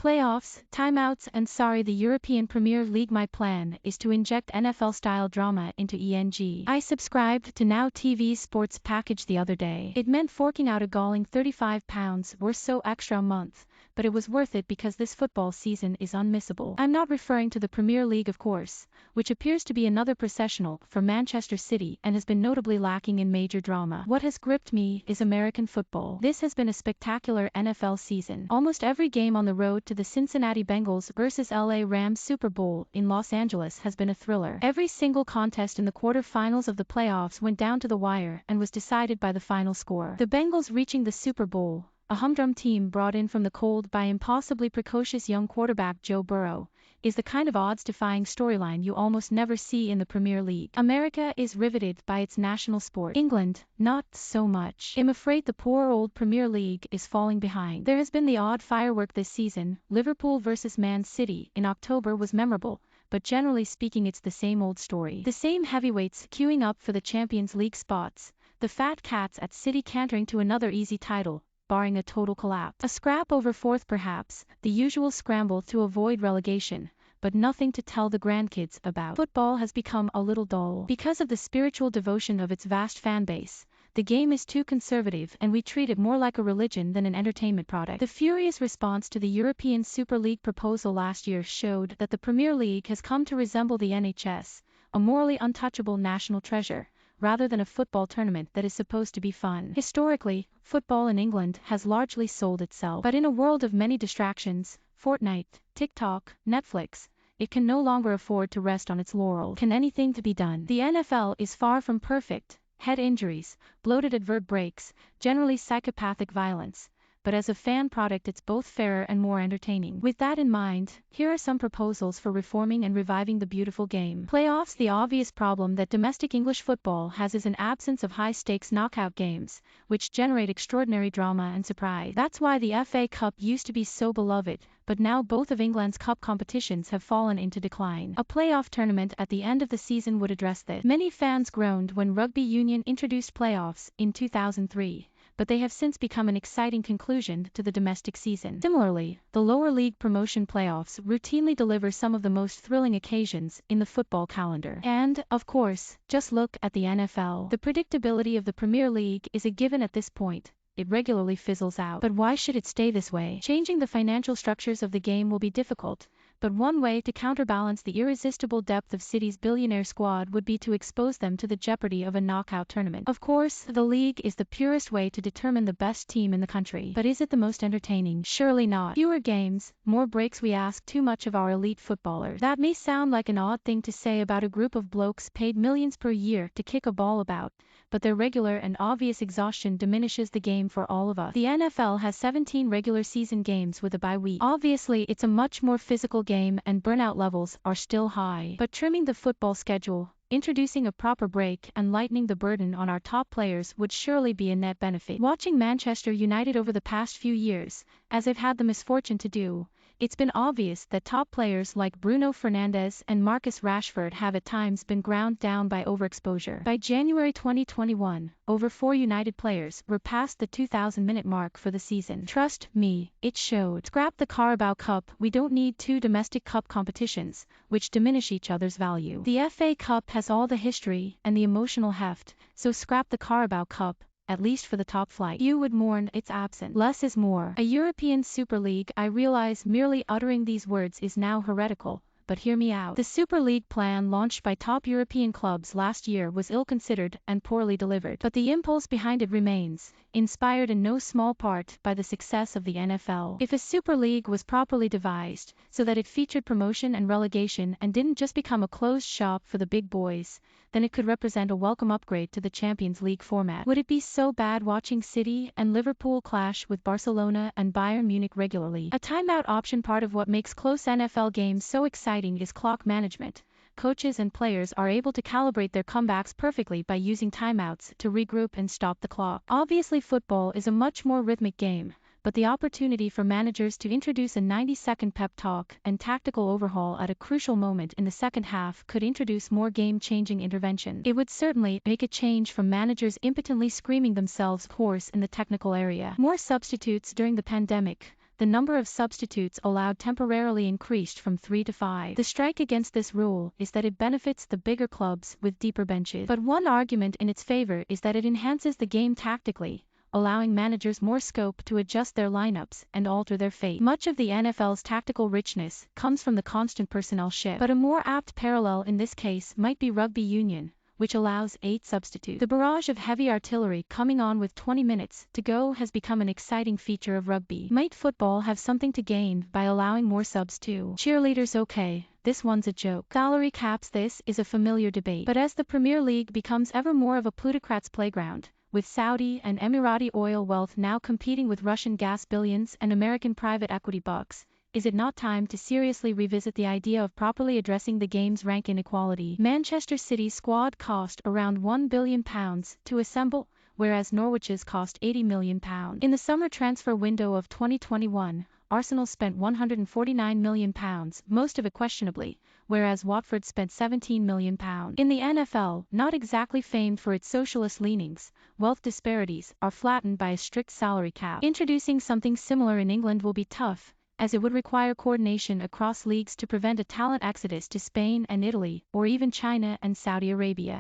Playoffs, timeouts, and sorry, the European Premier League. My plan is to inject NFL-style drama into ENG. I subscribed to Now TV's sports package the other day. It meant forking out a galling £35 or so extra a month, but it was worth it because this football season is unmissable. I'm not referring to the Premier League, of course, which appears to be another processional for Manchester City and has been notably lacking in major drama. What has gripped me is American football. This has been a spectacular NFL season. Almost every game on the road to the Cincinnati Bengals versus LA Rams Super Bowl in Los Angeles has been a thriller. Every single contest in the quarterfinals of the playoffs went down to the wire and was decided by the final score. The Bengals reaching the Super Bowl, a humdrum team brought in from the cold by impossibly precocious young quarterback Joe Burrow, is the kind of odds-defying storyline you almost never see in the Premier League. America is riveted by its national sport. England, not so much. I'm afraid the poor old Premier League is falling behind. There has been the odd firework this season. Liverpool versus Man City in October was memorable, but generally speaking it's the same old story. The same heavyweights queuing up for the Champions League spots, the fat cats at City cantering to another easy title, barring a total collapse. A scrap over fourth perhaps, the usual scramble to avoid relegation, but nothing to tell the grandkids about. Football has become a little dull. Because of the spiritual devotion of its vast fan base, the game is too conservative and we treat it more like a religion than an entertainment product. The furious response to the European Super League proposal last year showed that the Premier League has come to resemble the NHS, a morally untouchable national treasure, rather than a football tournament that is supposed to be fun. Historically, football in England has largely sold itself. But in a world of many distractions, Fortnite, TikTok, Netflix, it can no longer afford to rest on its laurels. Can anything to be done? The NFL is far from perfect. Head injuries, bloated advert breaks, generally psychopathic violence. But as a fan product it's both fairer and more entertaining. With that in mind, here are some proposals for reforming and reviving the beautiful game. Playoffs. The obvious problem that domestic English football has is an absence of high-stakes knockout games, which generate extraordinary drama and surprise. That's why the FA Cup used to be so beloved, but now both of England's cup competitions have fallen into decline. A playoff tournament at the end of the season would address this. Many fans groaned when rugby union introduced playoffs in 2003. But they have since become an exciting conclusion to the domestic season. Similarly, the lower league promotion playoffs routinely deliver some of the most thrilling occasions in the football calendar. And, of course, just look at the NFL. The predictability of the Premier League is a given at this point. It regularly fizzles out. But why should it stay this way? Changing the financial structures of the game will be difficult, but one way to counterbalance the irresistible depth of City's billionaire squad would be to expose them to the jeopardy of a knockout tournament. Of course, the league is the purest way to determine the best team in the country. But is it the most entertaining? Surely not. Fewer games, more breaks. We ask too much of our elite footballers. That may sound like an odd thing to say about a group of blokes paid millions per year to kick a ball about, but their regular and obvious exhaustion diminishes the game for all of us. The NFL has 17 regular season games with a bye week. Obviously, it's a much more physical game and burnout levels are still high. But trimming the football schedule, introducing a proper break and lightening the burden on our top players would surely be a net benefit. Watching Manchester United over the past few years, as I've had the misfortune to do, it's been obvious that top players like Bruno Fernandes and Marcus Rashford have at times been ground down by overexposure. By January 2021, over 4 United players were past the 2,000-minute mark for the season. Trust me, it showed. Scrap the Carabao Cup. We don't need 2 domestic cup competitions, which diminish each other's value. The FA Cup has all the history and the emotional heft, so scrap the Carabao Cup, at least for the top flight. You would mourn its absence. Less is more. A European Super League. I realize merely uttering these words is now heretical, but hear me out. The Super League plan launched by top European clubs last year was ill-considered and poorly delivered. But the impulse behind it remains, inspired in no small part by the success of the NFL. If a Super League was properly devised, so that it featured promotion and relegation and didn't just become a closed shop for the big boys, then it could represent a welcome upgrade to the Champions League format. Would it be so bad watching City and Liverpool clash with Barcelona and Bayern Munich regularly? A timeout option. Part of what makes close NFL games so exciting is clock management. Coaches and players are able to calibrate their comebacks perfectly by using timeouts to regroup and stop the clock. Obviously, football is a much more rhythmic game, but the opportunity for managers to introduce a 90-second pep talk and tactical overhaul at a crucial moment in the second half could introduce more game-changing intervention. It would certainly make a change from managers impotently screaming themselves hoarse in the technical area. More substitutes. During the pandemic, the number of substitutes allowed temporarily increased from 3 to 5. The strike against this rule is that it benefits the bigger clubs with deeper benches. But one argument in its favor is that it enhances the game tactically, allowing managers more scope to adjust their lineups and alter their fate. Much of the NFL's tactical richness comes from the constant personnel shift, but a more apt parallel in this case might be rugby union, which allows 8 substitutes. The barrage of heavy artillery coming on with 20 minutes to go has become an exciting feature of rugby. Might football have something to gain by allowing more subs too? Cheerleaders okay, this one's a joke. Salary caps, this is a familiar debate. But as the Premier League becomes ever more of a plutocrat's playground, with Saudi and Emirati oil wealth now competing with Russian gas billions and American private equity bucks, is it not time to seriously revisit the idea of properly addressing the game's rank inequality? Manchester City's squad cost around £1 billion to assemble, whereas Norwich's cost £80 million. In the summer transfer window of 2021, Arsenal spent £149 million, most of it questionably, whereas Watford spent £17 million. In the NFL, not exactly famed for its socialist leanings, wealth disparities are flattened by a strict salary cap. Introducing something similar in England will be tough, as it would require coordination across leagues to prevent a talent exodus to Spain and Italy, or even China and Saudi Arabia.